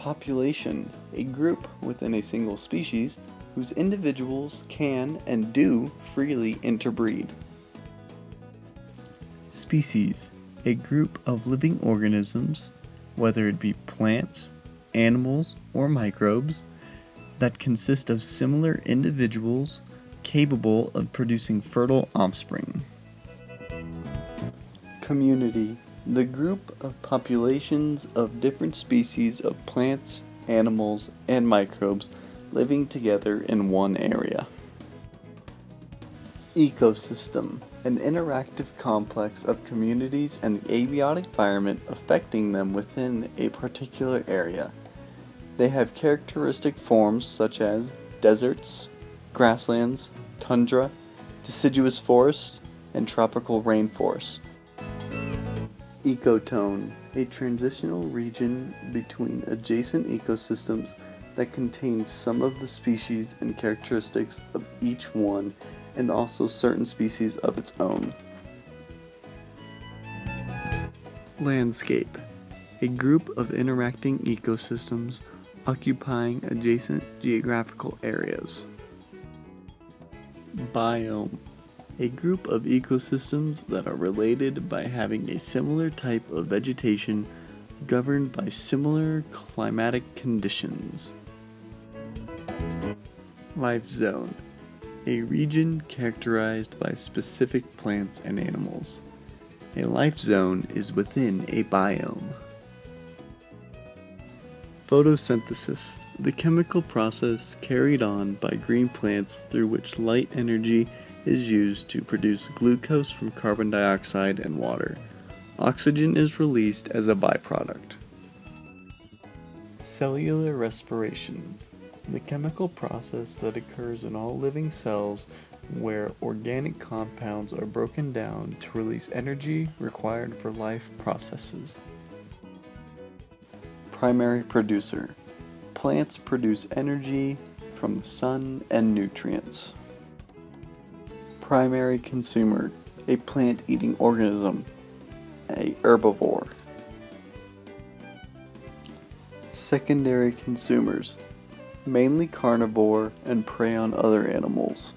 Population, a group within a single species whose individuals can and do freely interbreed. Species, a group of living organisms, whether it be plants, animals, or microbes, that consist of similar individuals capable of producing fertile offspring. Community, the group of populations of different species of plants, animals, and microbes living together in one area. Ecosystem, an interactive complex of communities and the abiotic environment affecting them within a particular area. They have characteristic forms such as deserts, grasslands, tundra, deciduous forests, and tropical rainforests. Ecotone, a transitional region between adjacent ecosystems that contains some of the species and characteristics of each one and also certain species of its own. Landscape, a group of interacting ecosystems occupying adjacent geographical areas. Biome, a group of ecosystems that are related by having a similar type of vegetation governed by similar climatic conditions. Life zone, a region characterized by specific plants and animals. A life zone is within a biome. Photosynthesis, the chemical process carried on by green plants through which light energy is used to produce glucose from carbon dioxide and water. Oxygen is released as a byproduct. Cellular respiration, the chemical process that occurs in all living cells where organic compounds are broken down to release energy required for life processes. Primary producer, plants produce energy from the sun and nutrients. Primary consumer, a plant-eating organism, a herbivore. Secondary consumers, mainly carnivore and prey on other animals.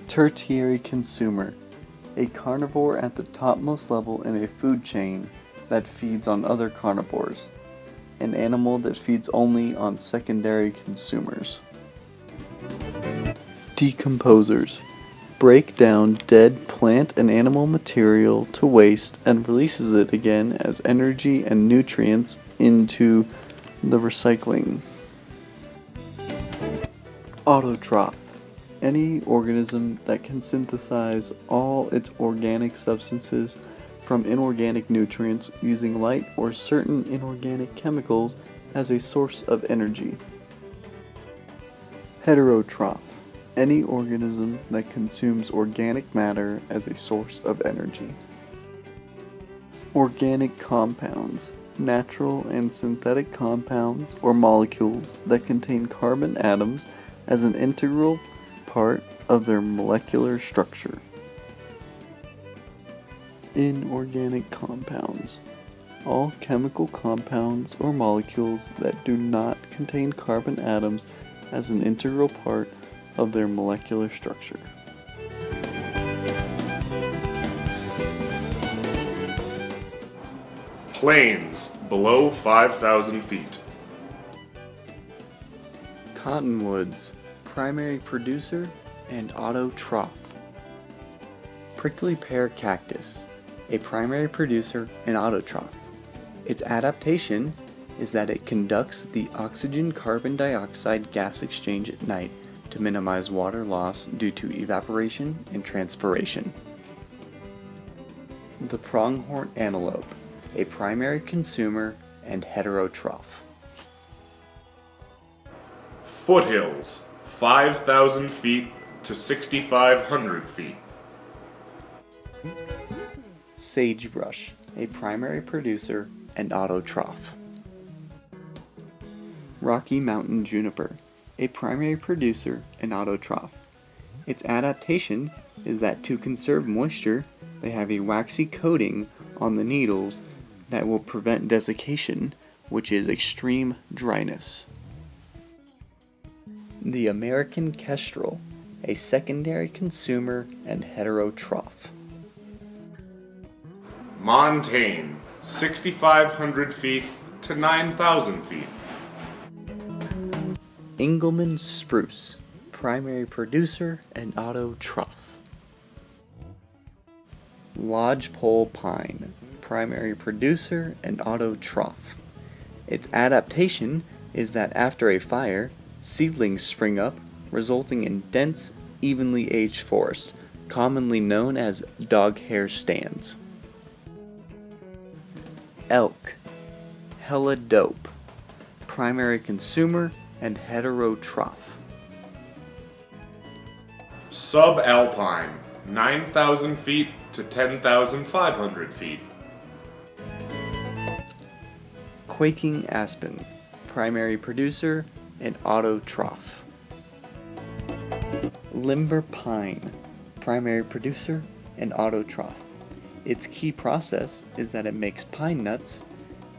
Tertiary consumer, a carnivore at the topmost level in a food chain that feeds on other carnivores, an animal that feeds only on secondary consumers. Decomposers, break down dead plant and animal material to waste and releases it again as energy and nutrients into the recycling. Autotroph, any organism that can synthesize all its organic substances from inorganic nutrients using light or certain inorganic chemicals as a source of energy. Heterotroph, any organism that consumes organic matter as a source of energy. Organic compounds, natural and synthetic compounds or molecules that contain carbon atoms as an integral part of their molecular structure. Inorganic compounds, all chemical compounds or molecules that do not contain carbon atoms as an integral part of their molecular structure. Plains below 5,000 feet. Cottonwoods, primary producer and autotroph. Prickly pear cactus, a primary producer and autotroph. Its adaptation is that it conducts the oxygen-carbon dioxide gas exchange at night to minimize water loss due to evaporation and transpiration. The pronghorn antelope, a primary consumer and heterotroph. Foothills, 5,000 feet to 6,500 feet. Sagebrush, a primary producer and autotroph. Rocky Mountain juniper, a primary producer and autotroph. Its adaptation is that to conserve moisture, they have a waxy coating on the needles that will prevent desiccation, which is extreme dryness. The American kestrel, a secondary consumer and heterotroph. Montane, 6,500 feet to 9,000 feet. Engelmann spruce, primary producer and autotroph. Lodgepole pine, primary producer and autotroph. Its adaptation is that after a fire, seedlings spring up, resulting in dense, evenly aged forest, commonly known as dog hair stands. Elk, helidope, primary consumer and heterotroph. Subalpine, 9,000 feet to 10,500 feet. Quaking aspen, primary producer and autotroph. Limber pine, primary producer and autotroph. Its key process is that it makes pine nuts,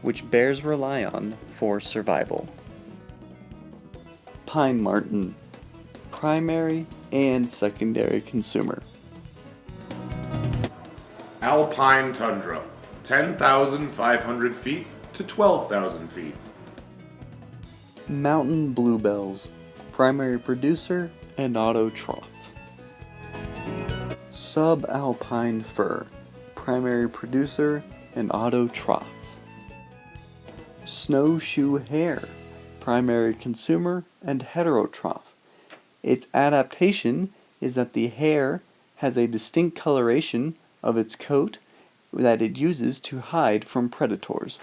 which bears rely on for survival. Pine marten, primary and secondary consumer. Alpine tundra, 10,500 feet to 12,000 feet. Mountain bluebells, primary producer and autotroph. Subalpine fir, primary producer and autotroph. Snowshoe hare, primary consumer and heterotroph. Its adaptation is that the hare has a distinct coloration of its coat that it uses to hide from predators.